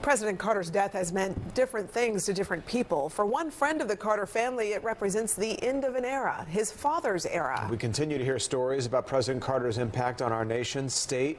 President Carter's death has meant different things to different people. For one friend of the Carter family, it represents the end of an era, his father's era. We continue to hear stories about President Carter's impact on our nation, state,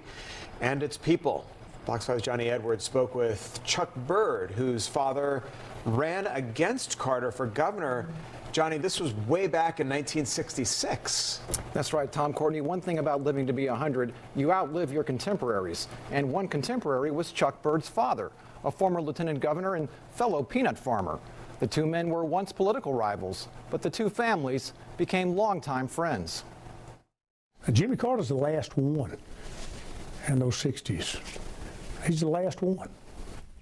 and its people. Fox 5's Johnny Edwards spoke with Chuck Byrd, whose father ran against Carter for governor. Johnny, this was way back in 1966. That's right, Tom. Courtney, one thing about living to be 100, you outlive your contemporaries. And one contemporary was Chuck Byrd's father, a former lieutenant governor and fellow peanut farmer. The two men were once political rivals, but the two families became longtime friends. Jimmy Carter's the last one in those 60s. He's the last one.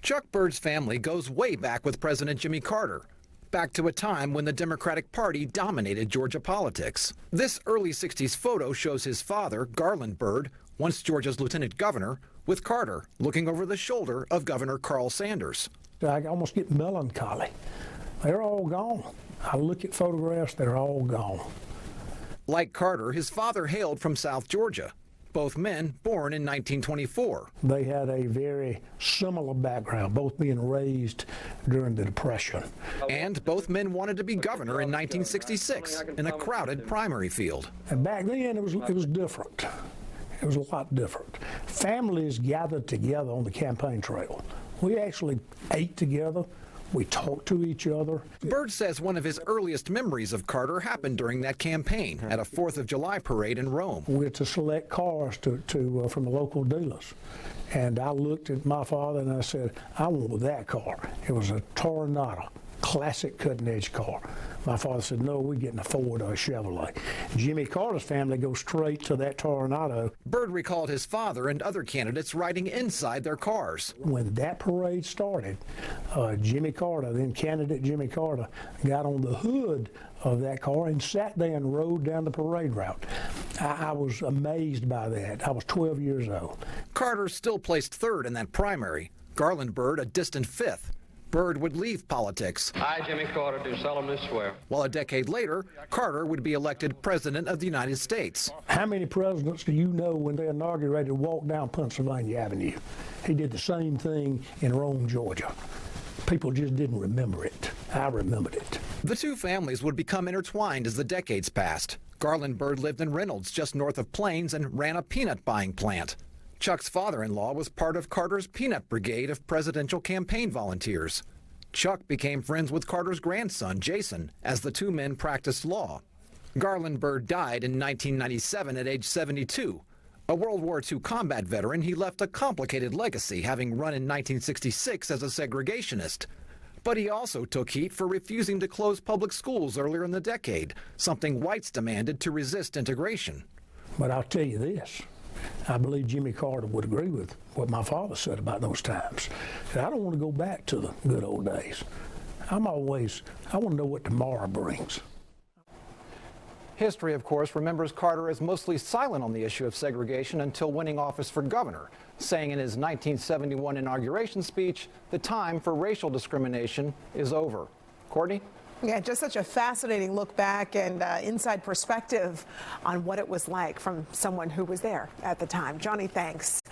Chuck Byrd's family goes way back with President Jimmy Carter, back to a time when the Democratic Party dominated Georgia politics. This early 60s photo shows his father, Garland Byrd, once Georgia's lieutenant governor, with Carter looking over the shoulder of Governor Carl Sanders. I almost get melancholy. They're all gone. I look at photographs, they're all gone. Like Carter, his father hailed from South Georgia. Both men born in 1924. They had a very similar background, both being raised during the Depression. And both men wanted to be governor in 1966 in a crowded primary field. And back then it was different. It was a lot different. Families gathered together on the campaign trail. We actually ate together. We talked to each other. Byrd says one of his earliest memories of Carter happened during that campaign at a 4th of July parade in Rome. We were to select cars from the local dealers. And I looked at my father and I said, I want that car. It was a Tornado, classic cutting-edge car. My father said, no, we're getting a Ford or a Chevrolet. Jimmy Carter's family goes straight to that Tornado. Byrd recalled his father and other candidates riding inside their cars. When that parade started, Jimmy Carter, then candidate Jimmy Carter, got on the hood of that car and sat there and rode down the parade route. I was amazed by that. I was 12 years old. Carter still placed third in that primary. Garland Byrd a distant fifth. Byrd would leave politics. I, Jimmy Carter, do solemnly swear. While a decade later, Carter would be elected President of the United States. How many presidents do you know when they inaugurated walk down Pennsylvania Avenue? He did the same thing in Rome, Georgia. People just didn't remember it. I remembered it. The two families would become intertwined as the decades passed. Garland Byrd lived in Reynolds, just north of Plains, and ran a peanut buying plant. Chuck's father-in-law was part of Carter's peanut brigade of presidential campaign volunteers. Chuck became friends with Carter's grandson, Jason, as the two men practiced law. Garland Byrd died in 1997 at age 72. A World War II combat veteran, he left a complicated legacy, having run in 1966 as a segregationist. But he also took heat for refusing to close public schools earlier in the decade, something whites demanded to resist integration. But I'll tell you this. I believe Jimmy Carter would agree with what my father said about those times. I don't want to go back to the good old days. I want to know what tomorrow brings. History, of course, remembers Carter as mostly silent on the issue of segregation until winning office for governor, saying in his 1971 inauguration speech, the time for racial discrimination is over. Courtney? Yeah, just such a fascinating look back and inside perspective on what it was like from someone who was there at the time. Johnny, thanks.